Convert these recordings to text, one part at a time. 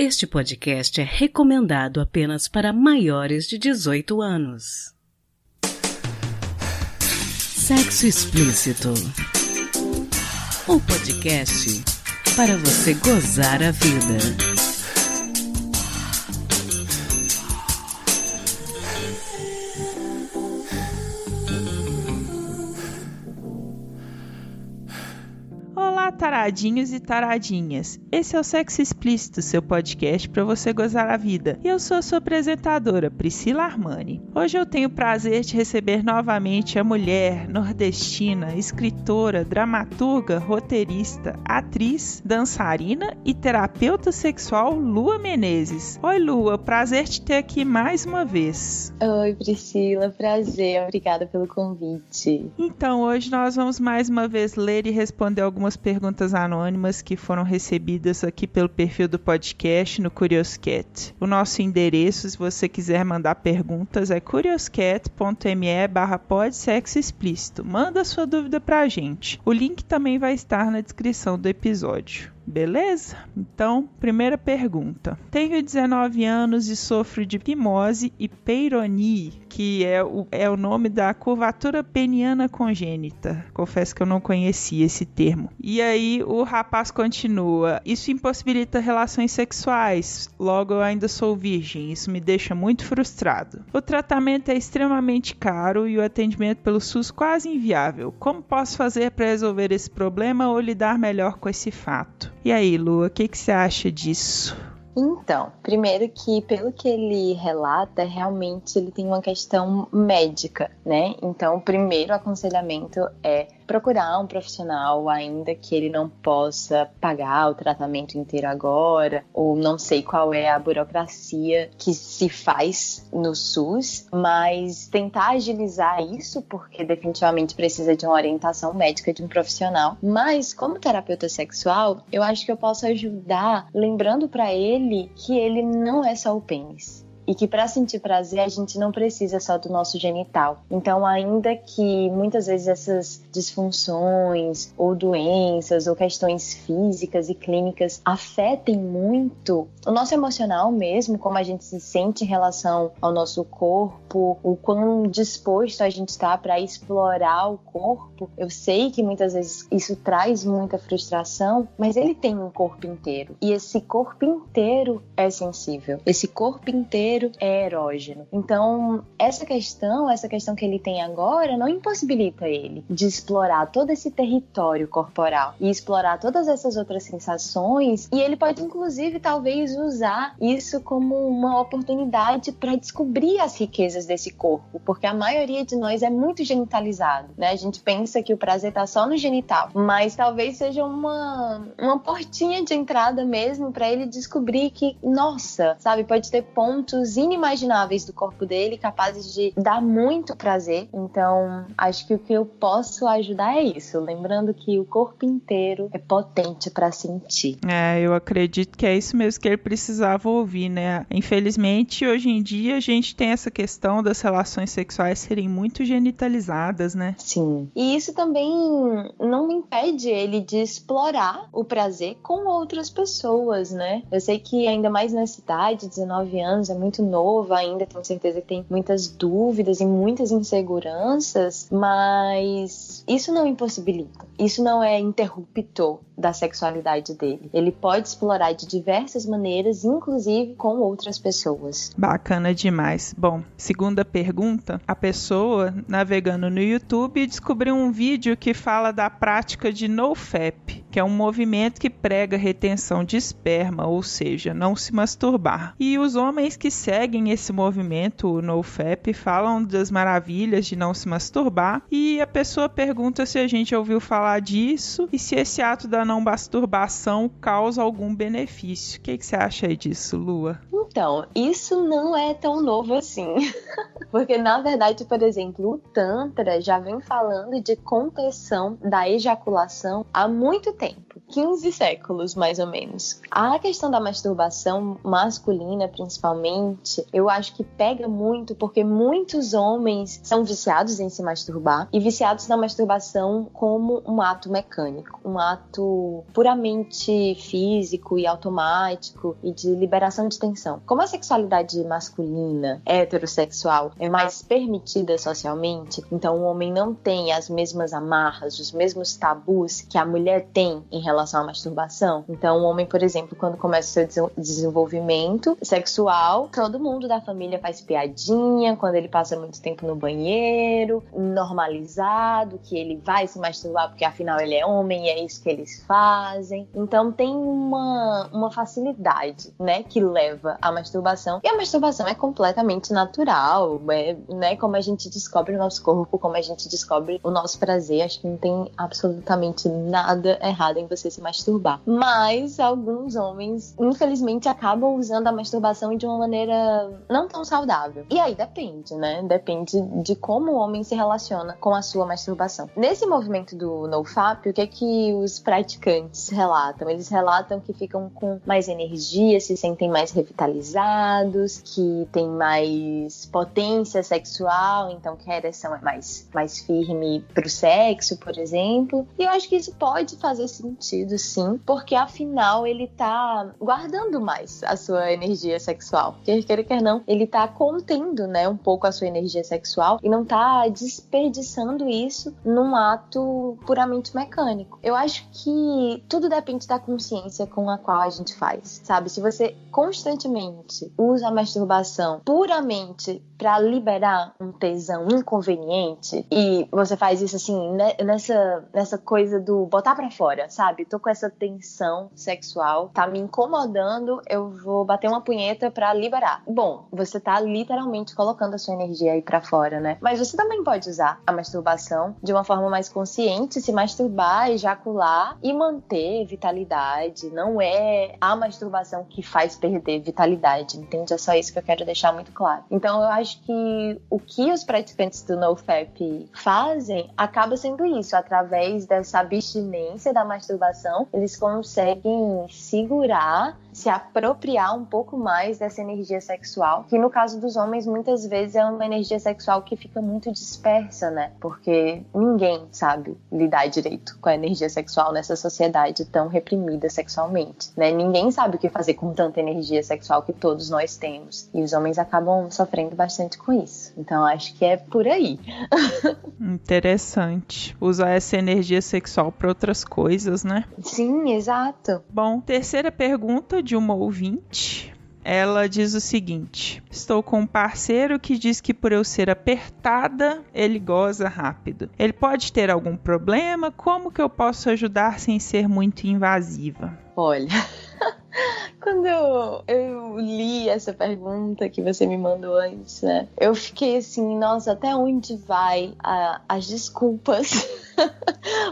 Este podcast é recomendado apenas para maiores de 18 anos. Sexo Explícito. O podcast para você gozar a vida. Olá, taradinhos e taradinhas. Esse é o Sexo Explícito, seu podcast para você gozar a vida. E eu sou a sua apresentadora, Priscila Armani. Hoje eu tenho o prazer de receber novamente a mulher nordestina, escritora, dramaturga, roteirista, atriz, dançarina e terapeuta sexual Lua Menezes. Oi, Lua, prazer te ter aqui mais uma vez. Oi, Priscila, prazer. Obrigada pelo convite. Então, hoje nós vamos mais uma vez ler e responder algumas perguntas anônimas que foram recebidas aqui pelo perfil do podcast no Curioscat. O nosso endereço, se você quiser mandar perguntas, é curioscat.me/podsexoexplícito. Manda sua dúvida pra gente. O link também vai estar na descrição do episódio. Beleza? Então, primeira pergunta. Tenho 19 anos e sofro de fimose e peyronie, que é o nome da curvatura peniana congênita. Confesso que eu não conhecia esse termo. E aí o rapaz continua. Isso impossibilita relações sexuais. Logo, eu ainda sou virgem. Isso me deixa muito frustrado. O tratamento é extremamente caro e o atendimento pelo SUS quase inviável. Como posso fazer para resolver esse problema ou lidar melhor com esse fato? E aí, Lua, o que você acha disso? Então, primeiro que pelo que ele relata, realmente ele tem uma questão médica, né? Então, o primeiro aconselhamento é procurar um profissional, ainda que ele não possa pagar o tratamento inteiro agora, ou não sei qual é a burocracia que se faz no SUS, mas tentar agilizar isso, porque definitivamente precisa de uma orientação médica de um profissional. Mas, como terapeuta sexual, eu acho que eu posso ajudar lembrando para ele que ele não é só o pênis. E que para sentir prazer a gente não precisa só do nosso genital. Então, ainda que muitas vezes essas disfunções ou doenças ou questões físicas e clínicas afetem muito o nosso emocional mesmo, como a gente se sente em relação ao nosso corpo, o quão disposto a gente está para explorar o corpo. Eu sei que muitas vezes isso traz muita frustração, mas ele tem um corpo inteiro. E esse corpo inteiro é sensível. Esse corpo inteiro é erógeno. Então, essa questão que ele tem agora não impossibilita ele de explorar todo esse território corporal e explorar todas essas outras sensações, e ele pode inclusive talvez usar isso como uma oportunidade para descobrir as riquezas desse corpo, porque a maioria de nós é muito genitalizado, né? A gente pensa que o prazer tá só no genital, mas talvez seja uma portinha de entrada mesmo para ele descobrir que, nossa, sabe, pode ter pontos inimagináveis do corpo dele, capazes de dar muito prazer. Então, acho que o que eu posso ajudar é isso, lembrando que o corpo inteiro é potente para sentir. Eu acredito que é isso mesmo que ele precisava ouvir, né? Infelizmente, hoje em dia, a gente tem essa questão das relações sexuais serem muito genitalizadas, né? Sim. E isso também não impede ele de explorar o prazer com outras pessoas, né? Eu sei que ainda mais nessa idade, 19 anos, é muito novo ainda, tenho certeza que tem muitas dúvidas e muitas inseguranças, mas isso não impossibilita, isso não é interruptor da sexualidade dele. Ele pode explorar de diversas maneiras, inclusive com outras pessoas. Bacana demais. Bom, segunda pergunta, a pessoa navegando no YouTube descobriu um vídeo que fala da prática de NoFap, que é um movimento que prega retenção de esperma, ou seja, não se masturbar. E os homens que seguem esse movimento, o NoFap, falam das maravilhas de não se masturbar, e a pessoa pergunta se a gente ouviu falar disso e se esse ato da não masturbação causa algum benefício. O que você acha aí disso, Lua? Então, isso não é tão novo assim. Porque, na verdade, por exemplo, o Tantra já vem falando de contenção da ejaculação há muito tempo. 15 séculos, mais ou menos. A questão da masturbação masculina, principalmente, eu acho que pega muito porque muitos homens são viciados em se masturbar e viciados na masturbação como um ato mecânico, um ato puramente físico e automático e de liberação de tensão. Como a sexualidade masculina, heterossexual, é mais permitida socialmente, então o homem não tem as mesmas amarras, os mesmos tabus que a mulher tem em relação à masturbação. Então o homem, por exemplo, quando começa o seu desenvolvimento sexual, todo mundo da família faz piadinha quando ele passa muito tempo no banheiro, normalizado que ele vai se masturbar porque afinal ele é homem e é isso que eles fazem. Então tem uma facilidade, né, que leva à masturbação. E a masturbação é completamente natural, né, como a gente descobre o nosso corpo, como a gente descobre o nosso prazer. Acho que não tem absolutamente nada errado em você se masturbar. Mas alguns homens, infelizmente, acabam usando a masturbação de uma maneira não tão saudável. E aí depende, né? Depende de como o homem se relaciona com a sua masturbação. Nesse movimento do NoFap, o que é que os praticantes relatam? Eles relatam que ficam com mais energia, se sentem mais revitalizados, que tem mais potência sexual, então que a ereção é mais firme pro sexo, por exemplo. E eu acho que isso pode fazer sentido, sim, porque afinal ele tá guardando mais a sua energia sexual. Quer quer não, ele tá contendo, né, um pouco a sua energia sexual e não tá desperdiçando isso num ato puramente mecânico. Eu acho que tudo depende da consciência com a qual a gente faz, sabe? Se você constantemente usa a masturbação puramente pra liberar um tesão inconveniente e você faz isso assim, nessa coisa do botar pra fora, sabe? Tô com essa tensão sexual, tá me incomodando, eu vou bater uma punheta pra liberar. Bom, você tá literalmente colocando a sua energia aí pra fora, né? Mas você também pode usar a masturbação de uma forma mais consciente, se masturbar, ejacular e manter vitalidade. Não é a masturbação que faz perder vitalidade, entende? É só isso que eu quero deixar muito claro. Então eu acho que o que os praticantes do NoFap fazem acaba sendo isso, através dessa abstinência da masturbação, eles conseguem segurar, se apropriar um pouco mais dessa energia sexual, que no caso dos homens muitas vezes é uma energia sexual que fica muito dispersa, né? Porque ninguém sabe lidar direito com a energia sexual nessa sociedade tão reprimida sexualmente, né? Ninguém sabe o que fazer com tanta energia sexual que todos nós temos. E os homens acabam sofrendo bastante com isso. Então acho que é por aí. Interessante. Usar essa energia sexual para outras coisas, né? Sim, exato. Bom, terceira pergunta de uma ouvinte. Ela diz o seguinte: estou com um parceiro que diz que por eu ser apertada, ele goza rápido. Ele pode ter algum problema? Como que eu posso ajudar sem ser muito invasiva? Olha, quando eu li essa pergunta que você me mandou antes, né? Eu fiquei assim, nossa, até onde vai as desculpas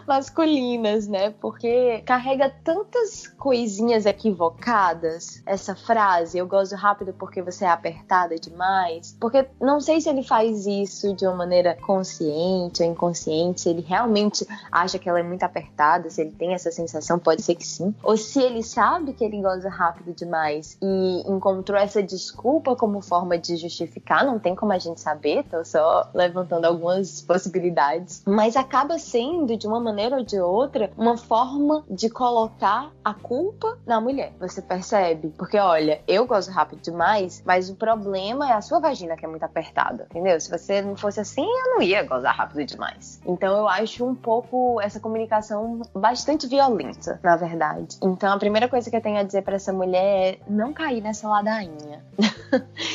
masculinas, né? Porque carrega tantas coisinhas equivocadas essa frase, eu gozo rápido porque você é apertada demais. Porque não sei se ele faz isso de uma maneira consciente ou inconsciente, se ele realmente acha que ela é muito apertada, se ele tem essa sensação, pode ser que sim. Ou se ele sabe que ele goza rápido demais e encontrou essa desculpa como forma de justificar, não tem como a gente saber, tô só levantando algumas possibilidades. Mas acaba sendo, de uma maneira ou de outra, uma forma de colocar a culpa na mulher. Você percebe? Porque, olha, eu gozo rápido demais, mas o problema é a sua vagina que é muito apertada, entendeu? Se você não fosse assim, eu não ia gozar rápido demais. Então eu acho um pouco essa comunicação bastante violenta, na verdade. Então a primeira coisa que eu tenho a dizer pra essa mulher é não cair nessa ladainha.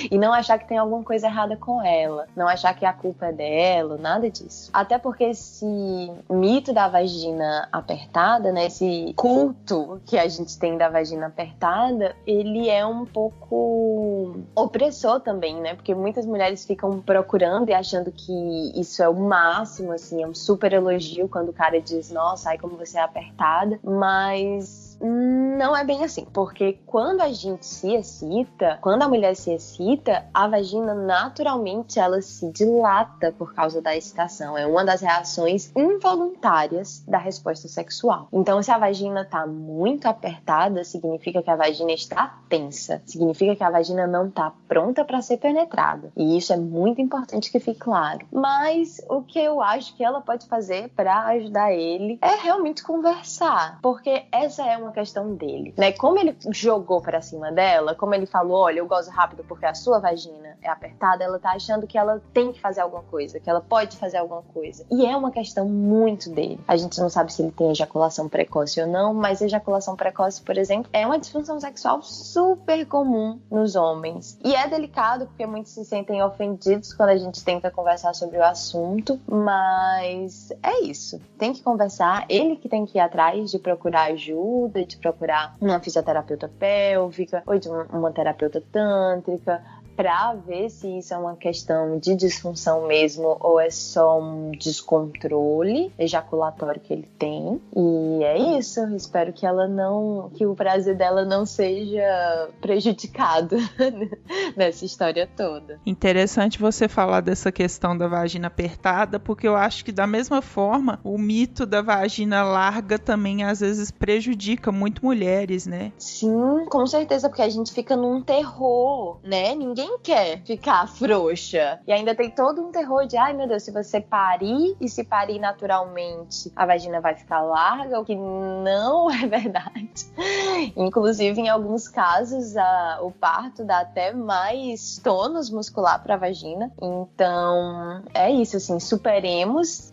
E não achar que tem alguma coisa errada com ela. Não achar que a culpa é dela, nada disso. Até porque esse mito da vagina apertada, né, esse culto que a gente tem da vagina apertada, ele é um pouco opressor também, né? Porque muitas mulheres ficam procurando e achando que isso é o máximo, assim, é um super elogio quando o cara diz, nossa, ai como você é apertada, mas Não é bem assim, porque quando a gente se excita, quando a mulher se excita, a vagina naturalmente ela se dilata por causa da excitação. É uma das reações involuntárias da resposta sexual. Então, se a vagina tá muito apertada, significa que a vagina está tensa, significa que a vagina não tá pronta para ser penetrada. E isso é muito importante que fique claro. Mas o que eu acho que ela pode fazer para ajudar ele é realmente conversar, porque essa é uma questão dele, né? Como ele jogou para cima dela, como ele falou, olha, eu gozo rápido porque a sua vagina é apertada, ela tá achando que ela tem que fazer alguma coisa, que ela pode fazer alguma coisa. E é uma questão muito dele. A gente não sabe se ele tem ejaculação precoce ou não, mas ejaculação precoce, por exemplo, é uma disfunção sexual super comum nos homens. E é delicado porque muitos se sentem ofendidos quando a gente tenta conversar sobre o assunto, mas é isso. Tem que conversar, ele que tem que ir atrás de procurar ajuda, de procurar uma fisioterapeuta pélvica ou de uma terapeuta tântrica, para ver se isso é uma questão de disfunção mesmo ou é só um descontrole ejaculatório que ele tem. E é isso, espero que que o prazer dela não seja prejudicado nessa história toda. Interessante você falar dessa questão da vagina apertada, porque eu acho que da mesma forma o mito da vagina larga também às vezes prejudica muito mulheres, né? Sim, com certeza, porque a gente fica num terror, né? Ninguém quer ficar frouxa. E ainda tem todo um terror de, ai meu Deus, se você parir e se parir naturalmente, a vagina vai ficar larga, o que não é verdade. Inclusive, em alguns casos, o parto dá até mais tônus muscular para a vagina. Então, é isso, assim, superemos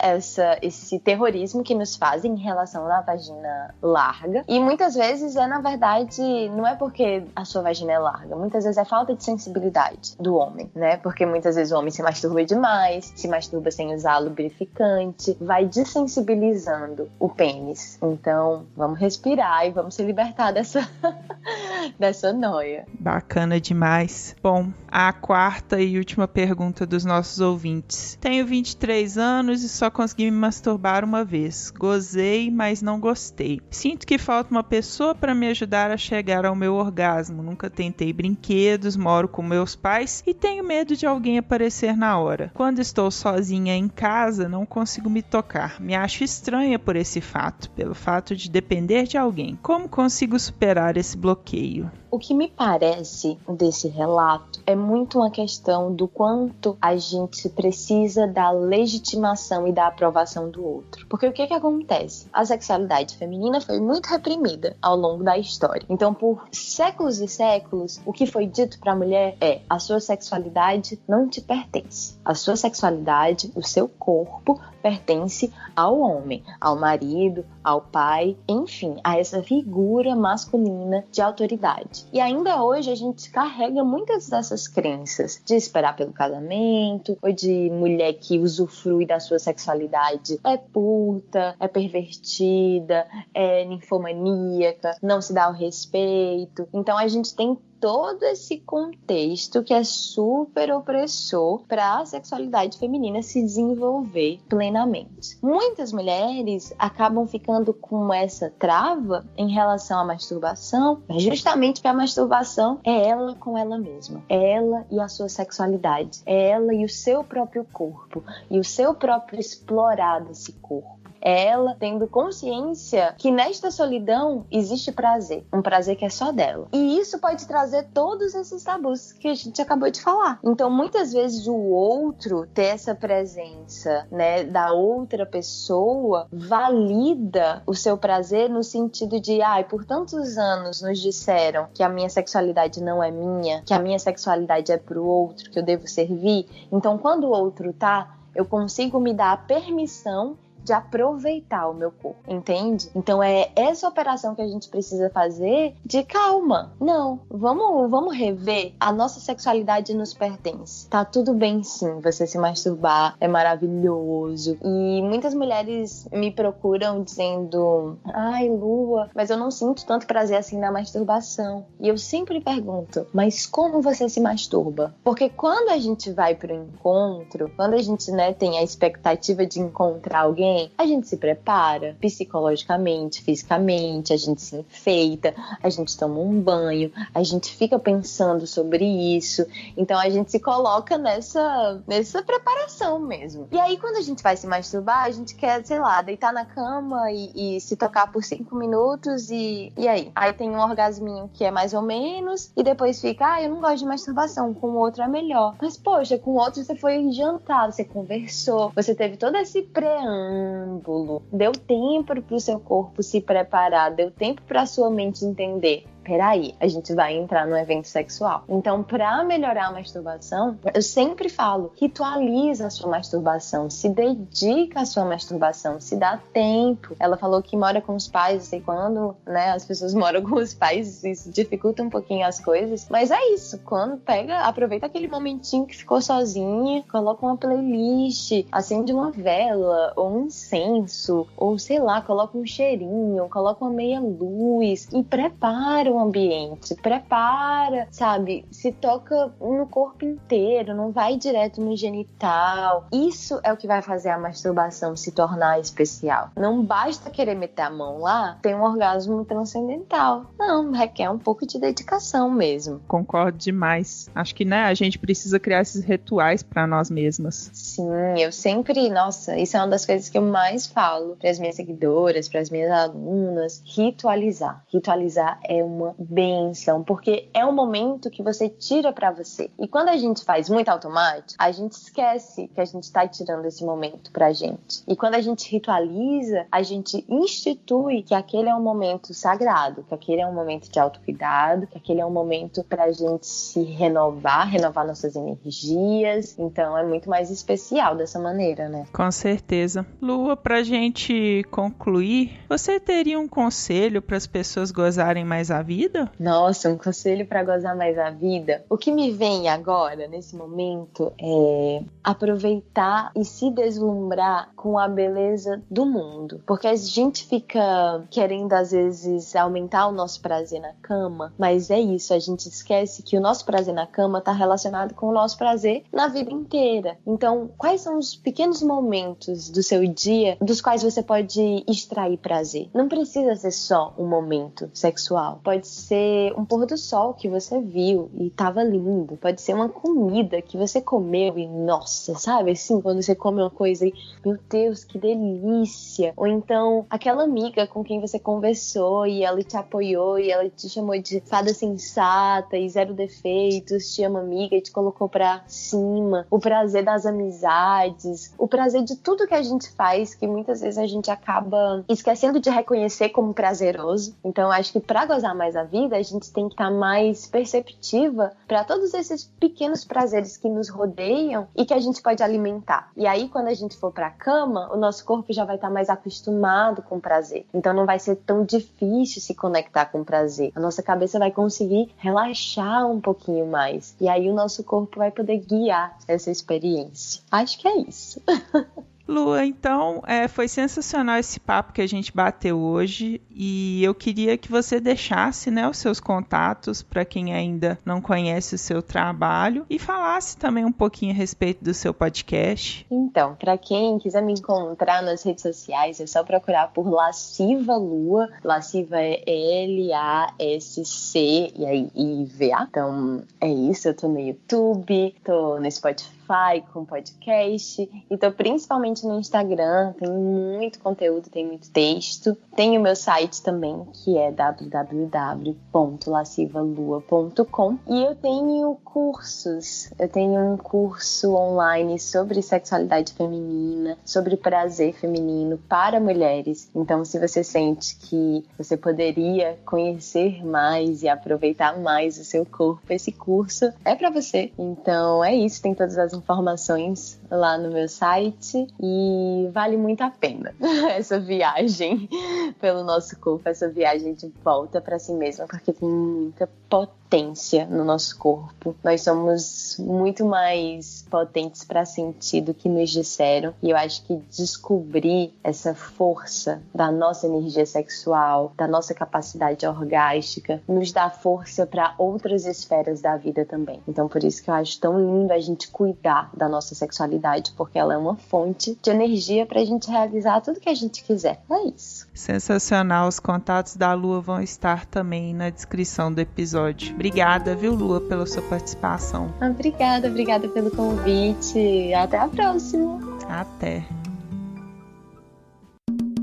esse terrorismo que nos fazem em relação à vagina larga. E muitas vezes na verdade, não é porque a sua vagina é larga, muitas vezes é falta de sensibilidade do homem, né? Porque muitas vezes o homem se masturba demais, se masturba sem usar lubrificante, vai desensibilizando o pênis. Então, vamos respirar e vamos se libertar dessa noia. Bacana demais. Bom, a quarta e última pergunta dos nossos ouvintes. Tenho 23 anos e só consegui me masturbar uma vez. Gozei, mas não gostei. Sinto que falta uma pessoa para me ajudar a chegar ao meu orgasmo. Nunca tentei brinquedos, moro com meus pais e tenho medo de alguém aparecer na hora. Quando estou sozinha em casa, não consigo me tocar. Me acho estranha por esse fato, pelo fato de depender de alguém. Como consigo superar esse bloqueio? O que me parece desse relato é muito uma questão do quanto a gente precisa da legitimação e da aprovação do outro. Porque o que acontece? A sexualidade feminina foi muito reprimida ao longo da história. Então, por séculos e séculos, o que foi dito para a mulher é: a sua sexualidade não te pertence. A sua sexualidade, o seu corpo, pertence ao homem, ao marido, ao pai, enfim, a essa figura masculina de autoridade. E ainda hoje a gente carrega muitas dessas crenças de esperar pelo casamento, ou de mulher que usufrui da sua sexualidade é puta, é pervertida, é ninfomaníaca, não se dá o respeito. Então a gente tem todo esse contexto que é super opressor para a sexualidade feminina se desenvolver plenamente. Muitas mulheres acabam ficando com essa trava em relação à masturbação, justamente porque a masturbação é ela com ela mesma, é ela e a sua sexualidade, é ela e o seu próprio corpo, e o seu próprio explorar desse corpo. É ela tendo consciência que nesta solidão existe prazer, um prazer que é só dela. E isso pode trazer todos esses tabus que a gente acabou de falar. Então, muitas vezes o outro ter essa presença, né, da outra pessoa valida o seu prazer no sentido de, por tantos anos nos disseram que a minha sexualidade não é minha, que a minha sexualidade é pro outro, que eu devo servir. Então, quando o outro tá, eu consigo me dar a permissão de aproveitar o meu corpo, entende? Então é essa operação que a gente precisa fazer de calma. Não, vamos rever. A nossa sexualidade nos pertence. Tá tudo bem sim, você se masturbar é maravilhoso. E muitas mulheres me procuram dizendo: ai, Lua, mas eu não sinto tanto prazer assim na masturbação. E eu sempre pergunto: mas como você se masturba? Porque quando a gente vai pro encontro, quando a gente, né, tem a expectativa de encontrar alguém, tem, a gente se prepara psicologicamente, fisicamente, a gente se enfeita, a gente toma um banho, a gente fica pensando sobre isso, então a gente se coloca nessa preparação mesmo. E aí quando a gente vai se masturbar, a gente quer, sei lá, deitar na cama e se tocar por 5 minutos e aí? Aí tem um orgasminho que é mais ou menos e depois fica, eu não gosto de masturbação, com o outro é melhor. Mas poxa, com o outro você foi jantar, você conversou, você teve todo esse preâmbulo, deu tempo pro seu corpo se preparar, deu tempo pra sua mente entender. Peraí, a gente vai entrar no evento sexual. Então, pra melhorar a masturbação, eu sempre falo, ritualiza a sua masturbação, se dedica à sua masturbação, se dá tempo. Ela falou que mora com os pais, não sei quando, né, as pessoas moram com os pais, isso dificulta um pouquinho as coisas, mas é isso, quando pega, aproveita aquele momentinho que ficou sozinha, coloca uma playlist, acende uma vela, ou um incenso, ou sei lá, coloca um cheirinho, coloca uma meia luz e prepara o ambiente, prepara, sabe? Se toca no corpo inteiro, não vai direto no genital. Isso é o que vai fazer a masturbação se tornar especial. Não basta querer meter a mão lá, tem um orgasmo transcendental. Não, requer um pouco de dedicação mesmo. Concordo demais. Acho que, né, a gente precisa criar esses rituais para nós mesmas. Sim, eu sempre, nossa, isso é uma das coisas que eu mais falo para as minhas seguidoras, para as minhas alunas, ritualizar. Ritualizar é uma bênção, porque é um momento que você tira pra você. E quando a gente faz muito automático, a gente esquece que a gente tá tirando esse momento pra gente. E quando a gente ritualiza, a gente institui que aquele é um momento sagrado, que aquele é um momento de autocuidado, que aquele é um momento pra gente se renovar nossas energias. Então é muito mais especial dessa maneira, né? Com certeza. Lua, pra gente concluir, você teria um conselho para as pessoas gozarem mais a vida? Nossa, um conselho para gozar mais a vida. O que me vem agora, nesse momento, é aproveitar e se deslumbrar com a beleza do mundo. Porque a gente fica querendo, às vezes, aumentar o nosso prazer na cama, mas é isso, a gente esquece que o nosso prazer na cama está relacionado com o nosso prazer na vida inteira. Então, quais são os pequenos momentos do seu dia dos quais você pode extrair prazer? Não precisa ser só um momento sexual. Pode ser um pôr do sol que você viu e tava lindo. Pode ser uma comida que você comeu e, nossa, sabe? Assim, quando você come uma coisa e, meu Deus, que delícia. Ou então, aquela amiga com quem você conversou e ela te apoiou e ela te chamou de fada sensata e zero defeitos, te ama amiga e te colocou pra cima. O prazer das amizades, o prazer de tudo que a gente faz, que muitas vezes a gente acaba esquecendo de reconhecer como prazeroso. Então, acho que pra gozar mais a vida, a gente tem que estar mais perceptiva para todos esses pequenos prazeres que nos rodeiam e que a gente pode alimentar. E aí, quando a gente for para a cama, o nosso corpo já vai estar mais acostumado com o prazer. Então, não vai ser tão difícil se conectar com o prazer. A nossa cabeça vai conseguir relaxar um pouquinho mais. E aí, o nosso corpo vai poder guiar essa experiência. Acho que é isso. Lua, então, foi sensacional esse papo que a gente bateu hoje e eu queria que você deixasse, né, os seus contatos para quem ainda não conhece o seu trabalho e falasse também um pouquinho a respeito do seu podcast. Então, para quem quiser me encontrar nas redes sociais, é só procurar por Lasciva Lua. Lasciva é Lasc e aí IVA. Então, é isso. Eu tô no YouTube, tô no Spotify com podcast e tô principalmente no Instagram. Tem muito conteúdo, tem muito texto. Tem o meu site também, que é www.lascivalua.com e eu tenho cursos. Eu tenho um curso online sobre sexualidade feminina, sobre prazer feminino para mulheres. Então, se você sente que você poderia conhecer mais e aproveitar mais o seu corpo, esse curso é para você. Então, é isso. Tem todas as informações lá no meu site e vale muito a pena essa viagem pelo nosso corpo, essa viagem de volta para si mesma, porque tem muita potência no nosso corpo. Nós somos muito mais potentes para sentir do que nos disseram e eu acho que descobrir essa força da nossa energia sexual, da nossa capacidade orgástica, nos dá força para outras esferas da vida também. Então por isso que eu acho tão lindo a gente cuidar desligar da nossa sexualidade, porque ela é uma fonte de energia pra gente realizar tudo que a gente quiser. É isso. Sensacional, os contatos da Lua vão estar também na descrição do episódio. Obrigada, viu, Lua, pela sua participação. Obrigada pelo convite. Até a próxima. Até.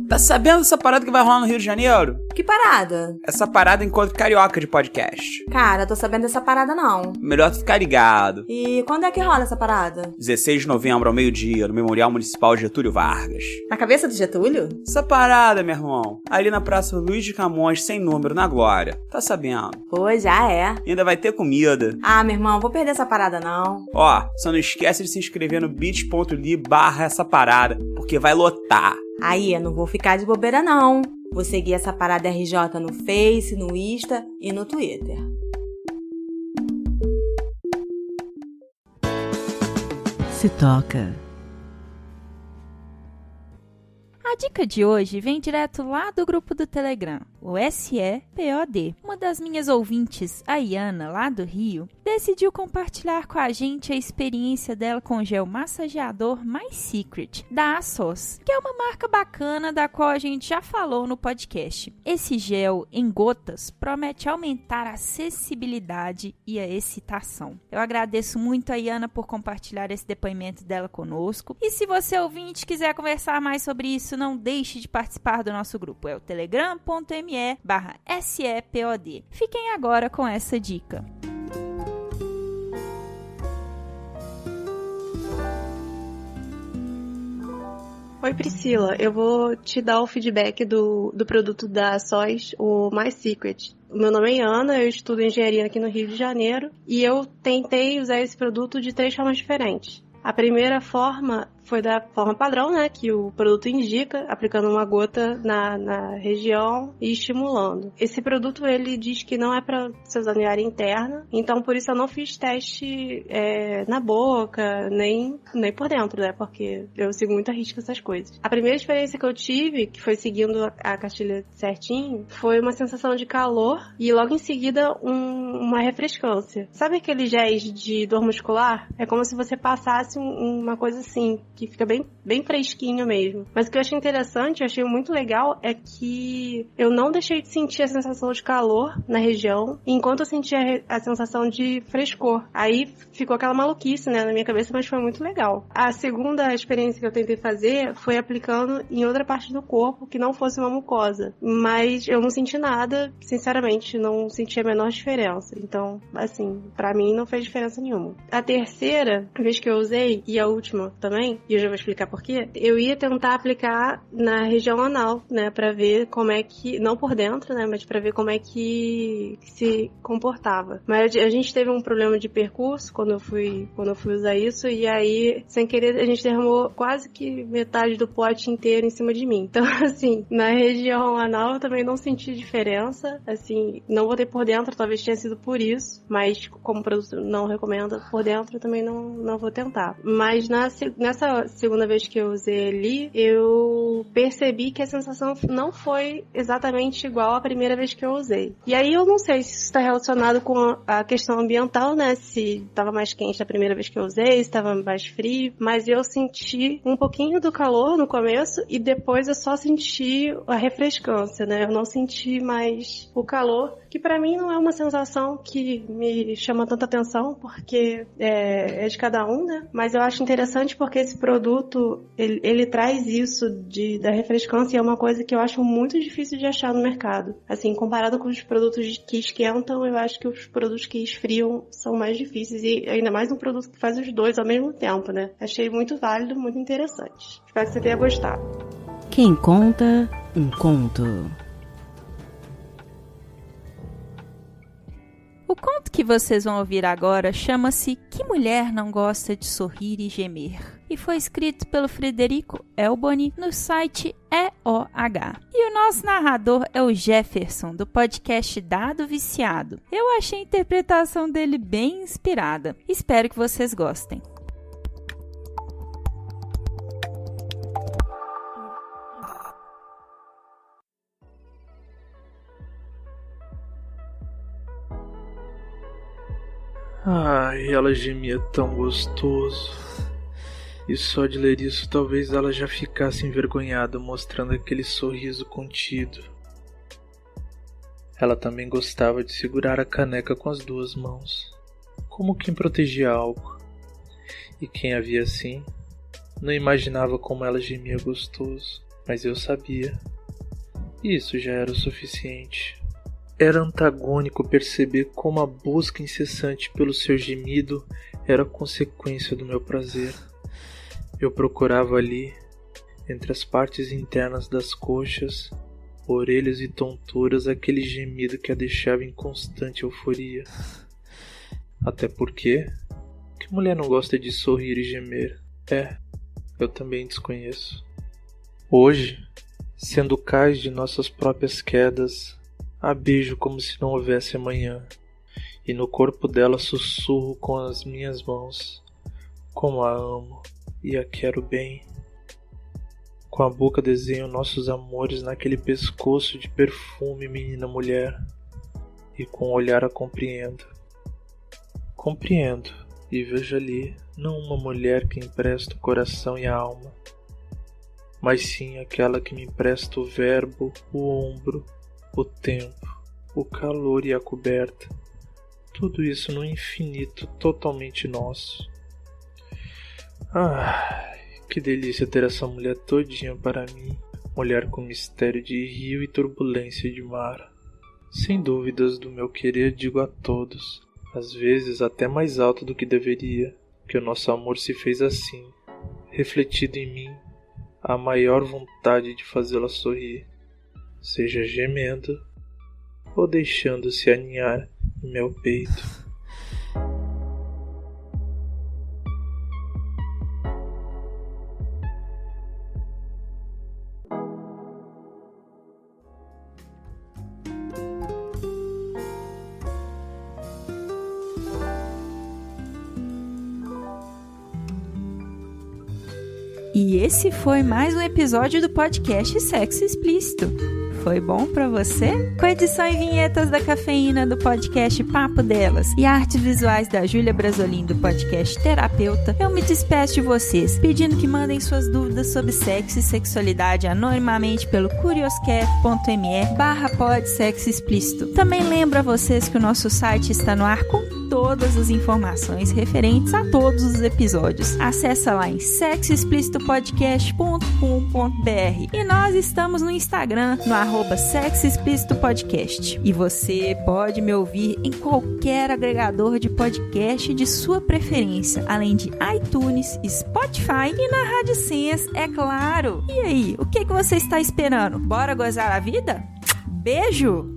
Tá sabendo dessa parada que vai rolar no Rio de Janeiro? Que parada? Essa parada Encontro Carioca de podcast. Cara, tô sabendo dessa parada não. Melhor tu ficar ligado. E quando é que rola essa parada? 16 de novembro ao meio-dia, no Memorial Municipal Getúlio Vargas. Na cabeça do Getúlio? Essa parada, meu irmão, ali na Praça Luiz de Camões, sem número, na Glória. Tá sabendo? Pô, já é. E ainda vai ter comida. Ah, meu irmão, vou perder essa parada não. Ó, só não esquece de se inscrever no bit.ly/essa parada, porque vai lotar. Aí, eu não vou ficar de bobeira não. Vou seguir essa parada RJ no Face, no Insta e no Twitter. Se toca. A dica de hoje vem direto lá do grupo do Telegram, o SEPOD. Uma das minhas ouvintes, a Iana, lá do Rio, decidiu compartilhar com a gente a experiência dela com o gel massageador My Secret, da ASOS, que é uma marca bacana da qual a gente já falou no podcast. Esse gel em gotas promete aumentar a acessibilidade e a excitação. Eu agradeço muito a Iana por compartilhar esse depoimento dela conosco. E se você ouvinte quiser conversar mais sobre isso, não deixe de participar do nosso grupo. É o telegram.me/SEPOD. Fiquem agora com essa dica. Oi Priscila, eu vou te dar o feedback do produto da SOS, o My Secret. O meu nome é Ana, eu estudo engenharia aqui no Rio de Janeiro e eu tentei usar esse produto de 3 formas diferentes. A primeira forma foi da forma padrão, né, que o produto indica, aplicando uma gota na região e estimulando. Esse produto, ele diz que não é para ser usado em área interna, então por isso eu não fiz teste na boca, nem por dentro, né, porque eu sigo muito a risco essas coisas. A primeira experiência que eu tive, que foi seguindo a cartilha certinho, foi uma sensação de calor e logo em seguida uma refrescância. Sabe aqueles géis de dor muscular? É como se você passasse uma coisa assim, que fica bem fresquinho mesmo. Mas o que eu achei interessante, eu achei muito legal, é que eu não deixei de sentir a sensação de calor na região, enquanto eu sentia a sensação de frescor. Aí ficou aquela maluquice, né, na minha cabeça, mas foi muito legal. A segunda experiência que eu tentei fazer foi aplicando em outra parte do corpo, que não fosse uma mucosa. Mas eu não senti nada, sinceramente, não senti a menor diferença. Então, assim, pra mim não fez diferença nenhuma. A terceira vez que eu usei, e a última também, e eu já vou explicar por quê, eu ia tentar aplicar na região anal, né, pra ver como é que, não por dentro, né, mas pra ver como é que se comportava. Mas a gente teve um problema de percurso quando eu fui usar isso, e aí, sem querer, a gente derramou quase que metade do pote inteiro em cima de mim. Então, assim, na região anal eu também não senti diferença, assim, não botei por dentro, talvez tenha sido por isso, mas como o produto não recomenda por dentro, eu também não vou tentar. Mas nessa segunda vez que eu usei ali, eu percebi que a sensação não foi exatamente igual à primeira vez que eu usei. E aí eu não sei se isso está relacionado com a questão ambiental, né? Se estava mais quente da primeira vez que eu usei, se estava mais frio, mas eu senti um pouquinho do calor no começo e depois eu só senti a refrescância, né? Eu não senti mais o calor, que pra mim não é uma sensação que me chama tanta atenção, porque é de cada um, né? Mas eu acho interessante porque esse produto, ele traz isso da refrescância, e é uma coisa que eu acho muito difícil de achar no mercado. Assim, comparado com os produtos que esquentam, eu acho que os produtos que esfriam são mais difíceis, e ainda mais um produto que faz os dois ao mesmo tempo, né? Achei muito válido, muito interessante. Espero que você tenha gostado. Quem conta um conto. O conto que vocês vão ouvir agora chama-se Que Mulher Não Gosta de Sorrir e Gemer, e foi escrito pelo Frederico Elboni no site EOH. E o nosso narrador é o Jefferson, do podcast Dado Viciado. Eu achei a interpretação dele bem inspirada. Espero que vocês gostem. Ai, ela gemia tão gostoso. E só de ler isso, talvez ela já ficasse envergonhada, mostrando aquele sorriso contido. Ela também gostava de segurar a caneca com as 2 mãos, como quem protegia algo. E quem a via assim, não imaginava como ela gemia gostoso, mas eu sabia. Isso já era o suficiente. Era antagônico perceber como a busca incessante pelo seu gemido era consequência do meu prazer. Eu procurava ali, entre as partes internas das coxas, orelhas e tonturas, aquele gemido que a deixava em constante euforia. Até porque, que mulher não gosta de sorrir e gemer? Eu também desconheço. Hoje, sendo cais de nossas próprias quedas, a beijo como se não houvesse amanhã, e no corpo dela sussurro com as minhas mãos, como a amo e a quero bem. Com a boca desenho nossos amores naquele pescoço de perfume, menina mulher, e com o olhar a compreendo. Compreendo, e vejo ali não uma mulher que empresta o coração e a alma, mas sim aquela que me empresta o verbo, o ombro, o tempo, o calor e a coberta, tudo isso no infinito totalmente nosso. Que delícia ter essa mulher todinha para mim, mulher com mistério de rio e turbulência de mar. Sem dúvidas do meu querer digo a todos, às vezes até mais alto do que deveria, que o nosso amor se fez assim, refletido em mim, a maior vontade de fazê-la sorrir, seja gemendo ou deixando-se aninhar em meu peito. E esse foi mais um episódio do podcast Sexo Explícito. Foi bom pra você? Com edição e vinhetas da Cafeína do podcast Papo Delas e artes visuais da Júlia Brasolin do podcast Terapeuta, eu me despeço de vocês, pedindo que mandem suas dúvidas sobre sexo e sexualidade anonimamente pelo curioscat.me/podsexoexplícito. Também lembro a vocês que o nosso site está no ar com todas as informações referentes a todos os episódios. Acesse lá em sexoexplicitopodcast.com.br e nós estamos no Instagram, no @sexoexplicitopodcast. E você pode me ouvir em qualquer agregador de podcast de sua preferência, além de iTunes, Spotify e na Rádio Sense, é claro. E aí, o que você está esperando? Bora gozar a vida? Beijo!